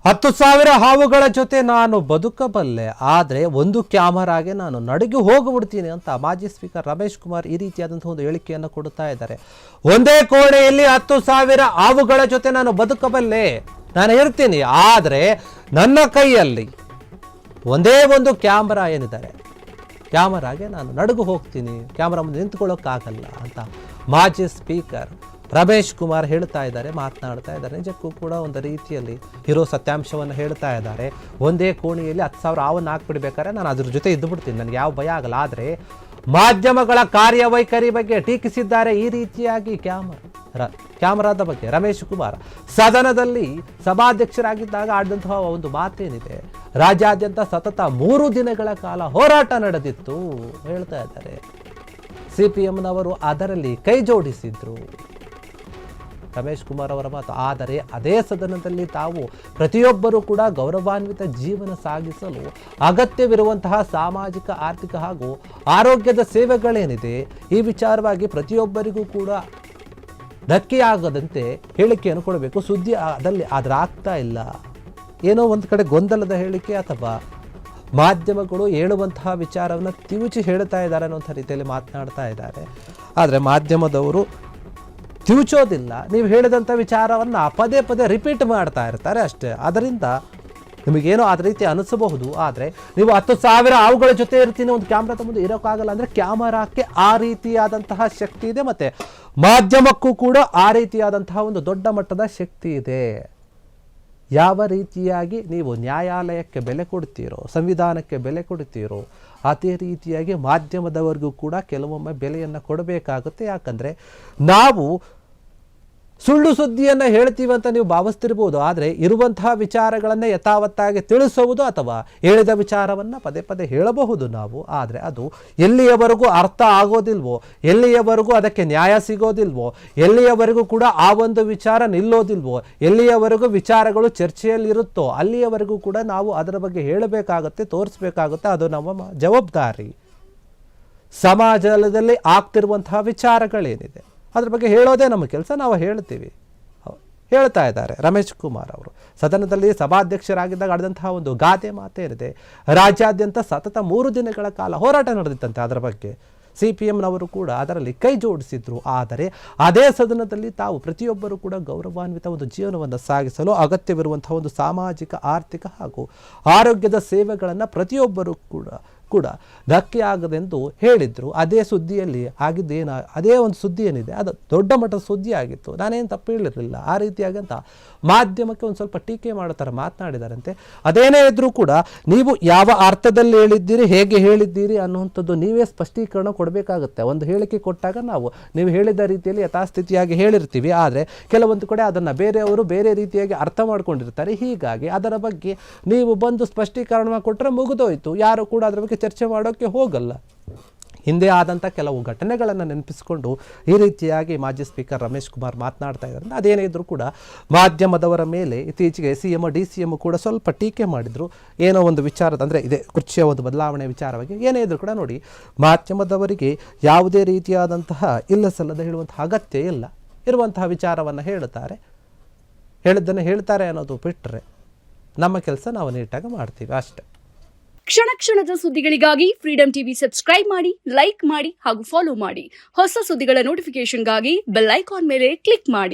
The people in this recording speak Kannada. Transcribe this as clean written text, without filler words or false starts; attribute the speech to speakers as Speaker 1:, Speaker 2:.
Speaker 1: 10,000 ಹಾವುಗಳ ಜೊತೆ ನಾನು ಬದುಕಬಲ್ಲೆ, ಆದರೆ ಒಂದು ಕ್ಯಾಮರಾಗೆ ನಾನು ನಡುಗಿ ಹೋಗ್ಬಿಡ್ತೀನಿ ಅಂತ ಮಾಜಿ ಸ್ಪೀಕರ್ ರಮೇಶ್ ಕುಮಾರ್ ಈ ರೀತಿಯಾದಂತಹ ಒಂದು ಹೇಳಿಕೆಯನ್ನು ಕೊಡ್ತಾ ಇದ್ದಾರೆ. ಒಂದೇ ಕೋಣೆಯಲ್ಲಿ 10,000 ಹಾವುಗಳ ಜೊತೆ ನಾನು ಬದುಕಬಲ್ಲೆ, ನಾನು ಇರ್ತೀನಿ, ಆದರೆ ನನ್ನ ಕೈಯಲ್ಲಿ ಒಂದೇ ಒಂದು ಕ್ಯಾಮರಾ ಏನಿದ್ದಾರೆ, ಕ್ಯಾಮರಾಗೆ ನಾನು ನಡುಗು ಹೋಗ್ತೀನಿ, ಕ್ಯಾಮರಾ ಮುಂದೆ ನಿಂತ್ಕೊಳ್ಳೋಕ್ಕಾಗಲ್ಲ ಅಂತ ಮಾಜಿ ಸ್ಪೀಕರ್ ರಮೇಶ್ ಕುಮಾರ್ ಹೇಳ್ತಾ ಇದ್ದಾರೆ, ಮಾತನಾಡ್ತಾ ಇದ್ದಾರೆ. ನಿಜಕ್ಕೂ ಕೂಡ ಒಂದು ರೀತಿಯಲ್ಲಿ ಇರೋ ಸತ್ಯಾಂಶವನ್ನು ಹೇಳ್ತಾ ಇದ್ದಾರೆ. ಒಂದೇ ಕೋಣೆಯಲ್ಲಿ 10,000 ಹಾವನ್ನು ಹಾಕ್ಬಿಡ್ಬೇಕಾದ್ರೆ ನಾನು ಅದ್ರ ಜೊತೆ ಇದ್ದು ಬಿಡ್ತೀನಿ, ನನಗೆ ಯಾವ ಭಯ ಆಗಲ್ಲ. ಆದರೆ ಮಾಧ್ಯಮಗಳ ಕಾರ್ಯವೈಖರಿ ಬಗ್ಗೆ ಟೀಕಿಸಿದ್ದಾರೆ ಈ ರೀತಿಯಾಗಿ ಕ್ಯಾಮರಾದ ಬಗ್ಗೆ ರಮೇಶ್ ಕುಮಾರ್. ಸದನದಲ್ಲಿ ಸಭಾಧ್ಯಕ್ಷರಾಗಿದ್ದಾಗ ಆಡಿದಂತಹ ಒಂದು ಮಾತೇನಿದೆ, ರಾಜ್ಯಾದ್ಯಂತ ಸತತ 3 ದಿನಗಳ ಕಾಲ ಹೋರಾಟ ನಡೆದಿತ್ತು ಹೇಳ್ತಾ ಇದ್ದಾರೆ. CPMನವರು ಅದರಲ್ಲಿ ಕೈ ಜೋಡಿಸಿದ್ರು ರಮೇಶ್ ಕುಮಾರ್ ಅವರ ಮಾತು. ಆದರೆ ಅದೇ ಸದನದಲ್ಲಿ ತಾವು ಪ್ರತಿಯೊಬ್ಬರೂ ಕೂಡ ಗೌರವಾನ್ವಿತ ಜೀವನ ಸಾಗಿಸಲು ಅಗತ್ಯವಿರುವಂತಹ ಸಾಮಾಜಿಕ, ಆರ್ಥಿಕ ಹಾಗೂ ಆರೋಗ್ಯದ ಸೇವೆಗಳೇನಿದೆ, ಈ ವಿಚಾರವಾಗಿ ಪ್ರತಿಯೊಬ್ಬರಿಗೂ ಕೂಡ ಧಕ್ಕೆಯಾಗದಂತೆ ಹೇಳಿಕೆಯನ್ನು ಕೊಡಬೇಕು. ಸುದ್ದಿ ಅದರ ಆಗ್ತಾ ಇಲ್ಲ, ಏನೋ ಒಂದು ಕಡೆ ಗೊಂದಲದ ಹೇಳಿಕೆ ಅಥವಾ ಮಾಧ್ಯಮಗಳು ಹೇಳುವಂತಹ ವಿಚಾರವನ್ನು ತಿರುಚಿ ಹೇಳ್ತಾ ಇದ್ದಾರೆ ಅನ್ನೋಂಥ ರೀತಿಯಲ್ಲಿ ಮಾತನಾಡ್ತಾ ಇದ್ದಾರೆ. ಆದರೆ ಮಾಧ್ಯಮದವರು ತಿರುಚೋದಿಲ್ಲ, ನೀವು ಹೇಳಿದಂಥ ವಿಚಾರವನ್ನು ಪದೇ ಪದೇ ರಿಪೀಟ್ ಮಾಡ್ತಾ ಇರ್ತಾರೆ ಅಷ್ಟೇ. ಅದರಿಂದ ನಿಮಗೇನೋ ಅದ ರೀತಿ ಅನಿಸಬಹುದು. ಆದರೆ ನೀವು 10,000 ಹಾವುಗಳ ಜೊತೆ ಇರ್ತೀನಿ, ಒಂದು ಕ್ಯಾಮ್ರಾದ ಮುಂದೆ ಇರೋಕ್ಕಾಗಲ್ಲ ಅಂದರೆ ಕ್ಯಾಮರಾಕ್ಕೆ ಆ ರೀತಿಯಾದಂತಹ ಶಕ್ತಿ ಇದೆ, ಮತ್ತು ಮಾಧ್ಯಮಕ್ಕೂ ಕೂಡ ಆ ರೀತಿಯಾದಂತಹ ಒಂದು ದೊಡ್ಡ ಮಟ್ಟದ ಶಕ್ತಿ ಇದೆ. ಯಾವ ರೀತಿಯಾಗಿ ನೀವು ನ್ಯಾಯಾಲಯಕ್ಕೆ ಬೆಲೆ ಕೊಡ್ತೀರೋ, ಸಂವಿಧಾನಕ್ಕೆ ಬೆಲೆ ಕೊಡ್ತೀರೋ, ಅದೇ ರೀತಿಯಾಗಿ ಮಾಧ್ಯಮದವರೆಗೂ ಕೂಡ ಕೆಲವೊಮ್ಮೆ ಬೆಲೆಯನ್ನು ಕೊಡಬೇಕಾಗುತ್ತೆ. ಯಾಕಂದರೆ ನಾವು ಸುಳ್ಳು ಸುದ್ದಿಯನ್ನು ಹೇಳ್ತೀವಿ ಅಂತ ನೀವು ಭಾವಿಸ್ತಿರ್ಬೋದು, ಆದರೆ ಇರುವಂತಹ ವಿಚಾರಗಳನ್ನು ಯಥಾವತ್ತಾಗಿ ತಿಳಿಸುವುದು ಅಥವಾ ಹೇಳಿದ ವಿಚಾರವನ್ನು ಪದೇ ಪದೇ ಹೇಳಬಹುದು ನಾವು. ಆದರೆ ಅದು ಎಲ್ಲಿಯವರೆಗೂ ಅರ್ಥ ಆಗೋದಿಲ್ವೋ, ಎಲ್ಲಿಯವರೆಗೂ ಅದಕ್ಕೆ ನ್ಯಾಯ ಸಿಗೋದಿಲ್ವೋ, ಎಲ್ಲಿಯವರೆಗೂ ಕೂಡ ಆ ಒಂದು ವಿಚಾರ ನಿಲ್ಲೋದಿಲ್ವೋ, ಎಲ್ಲಿಯವರೆಗೂ ವಿಚಾರಗಳು ಚರ್ಚೆಯಲ್ಲಿರುತ್ತೋ ಅಲ್ಲಿಯವರೆಗೂ ಕೂಡ ನಾವು ಅದರ ಬಗ್ಗೆ ಹೇಳಬೇಕಾಗುತ್ತೆ, ತೋರಿಸ್ಬೇಕಾಗುತ್ತೆ. ಅದು ನಮ್ಮ ಜವಾಬ್ದಾರಿ. ಸಮಾಜದಲ್ಲಿ ಆಗ್ತಿರುವಂತಹ ವಿಚಾರಗಳೇನಿದೆ ಅದ್ರ ಬಗ್ಗೆ ಹೇಳೋದೇ ನಮ್ಮ ಕೆಲಸ, ನಾವು ಹೇಳ್ತೀವಿ ಹೇಳ್ತಾ ಇದ್ದಾರೆ ರಮೇಶ್ ಕುಮಾರ್ ಅವರು. ಸದನದಲ್ಲಿ ಸಭಾಧ್ಯಕ್ಷರಾಗಿದ್ದಾಗ ಆಡಿದಂತಹ ಒಂದು ಗಾದೆ ಮಾತೇನಿದೆ, ರಾಜ್ಯಾದ್ಯಂತ ಸತತ 3 ದಿನಗಳ ಕಾಲ ಹೋರಾಟ ನಡೆದಿತ್ತಂತೆ. ಅದರ ಬಗ್ಗೆ CPMನವರು ಕೂಡ ಅದರಲ್ಲಿ ಕೈ ಜೋಡಿಸಿದ್ರು. ಆದರೆ ಅದೇ ಸದನದಲ್ಲಿ ತಾವು ಪ್ರತಿಯೊಬ್ಬರು ಕೂಡ ಗೌರವಾನ್ವಿತ ಒಂದು ಜೀವನವನ್ನು ಸಾಗಿಸಲು ಅಗತ್ಯವಿರುವಂತಹ ಒಂದು ಸಾಮಾಜಿಕ, ಆರ್ಥಿಕ ಹಾಗೂ ಆರೋಗ್ಯದ ಸೇವೆಗಳನ್ನು ಪ್ರತಿಯೊಬ್ಬರು ಕೂಡ ಧಕ್ಕೆ ಆಗದೆಂದು ಹೇಳಿದ್ರು. ಅದೇ ಸುದ್ದಿಯಲ್ಲಿ ಆಗಿದ್ದೇನು, ಅದೇ ಒಂದು ಸುದ್ದಿ ಏನಿದೆ ಅದು ದೊಡ್ಡ ಮಟ್ಟದ ಸುದ್ದಿ ಆಗಿತ್ತು. ನಾನೇನು ತಪ್ಪು ಹೇಳಿರಲಿಲ್ಲ. ಆ ರೀತಿಯಾಗಂತ ಮಾಧ್ಯಮಕ್ಕೆ ಒಂದು ಸ್ವಲ್ಪ ಟೀಕೆ ಮಾಡೋ ಥರ ಮಾತನಾಡಿದಾರಂತೆ. ಅದೇನೇ ಇದ್ರೂ ಕೂಡ ನೀವು ಯಾವ ಅರ್ಥದಲ್ಲಿ ಹೇಳಿದ್ದೀರಿ, ಹೇಗೆ ಹೇಳಿದ್ದೀರಿ ಅನ್ನುವಂಥದ್ದು ನೀವೇ ಸ್ಪಷ್ಟೀಕರಣ ಕೊಡಬೇಕಾಗುತ್ತೆ. ಒಂದು ಹೇಳಿಕೆ ಕೊಟ್ಟಾಗ ನಾವು ನೀವು ಹೇಳಿದ ರೀತಿಯಲ್ಲಿ ಯಥಾಸ್ಥಿತಿಯಾಗಿ ಹೇಳಿರ್ತೀವಿ, ಆದರೆ ಕೆಲವೊಂದು ಕಡೆ ಅದನ್ನು ಬೇರೆಯವರು ಬೇರೆ ರೀತಿಯಾಗಿ ಅರ್ಥ ಮಾಡ್ಕೊಂಡಿರ್ತಾರೆ. ಹೀಗಾಗಿ ಅದರ ಬಗ್ಗೆ ನೀವು ಬಂದು ಸ್ಪಷ್ಟೀಕರಣ ಕೊಟ್ಟರೆ ಮುಗಿದೋಯ್ತು, ಯಾರು ಕೂಡ ಅದರ ಬಗ್ಗೆ ಚರ್ಚೆ ಮಾಡೋಕ್ಕೆ ಹೋಗಲ್ಲ. ಹಿಂದೆ ಆದಂಥ ಕೆಲವು ಘಟನೆಗಳನ್ನು ನೆನಪಿಸಿಕೊಂಡು ಈ ರೀತಿಯಾಗಿ ಮಾಜಿ ಸ್ಪೀಕರ್ ರಮೇಶ್ ಕುಮಾರ್ ಮಾತನಾಡ್ತಾ ಇದ್ದಾರೆ. ಅದೇನೇ ಇದ್ರೂ ಕೂಡ ಮಾಧ್ಯಮದವರ ಮೇಲೆ ಇತ್ತೀಚೆಗೆ CM DCM ಕೂಡ ಸ್ವಲ್ಪ ಟೀಕೆ ಮಾಡಿದರು. ಏನೋ ಒಂದು ವಿಚಾರದ, ಅಂದರೆ ಇದೇ ಕುರ್ಚಿಯ ಒಂದು ಬದಲಾವಣೆ ವಿಚಾರವಾಗಿ. ಏನೇ ಇದ್ರೂ ಕೂಡ ನೋಡಿ, ಮಾಧ್ಯಮದವರಿಗೆ ಯಾವುದೇ ರೀತಿಯಾದಂತಹ ಇಲ್ಲ ಸಲ್ಲದ ಹೇಳುವಂತಹ ಅಗತ್ಯ ಇಲ್ಲ. ಇರುವಂತಹ ವಿಚಾರವನ್ನು ಹೇಳಿದ್ದನ್ನು ಹೇಳ್ತಾರೆ ಅನ್ನೋದು ಬಿಟ್ಟರೆ ನಮ್ಮ ಕೆಲಸ ನಾವು ನೀಟಾಗಿ ಮಾಡ್ತೀವಿ ಅಷ್ಟೇ.
Speaker 2: ಕ್ಷಣ ಕ್ಷಣದ ಸುದ್ದಿಗಳಿಗಾಗಿ ಫ್ರೀಡಂ ಟಿವಿ ಸಬ್ಸ್ಕ್ರೈಬ್ ಮಾಡಿ, ಲೈಕ್ ಮಾಡಿ ಹಾಗೂ ಫಾಲೋ ಮಾಡಿ. ಹೊಸ ಸುದ್ದಿಗಳ ನೋಟಿಫಿಕೇಶನ್ಗಾಗಿ ಬೆಲ್ ಐಕಾನ್ ಮೇಲೆ ಕ್ಲಿಕ್ ಮಾಡಿ.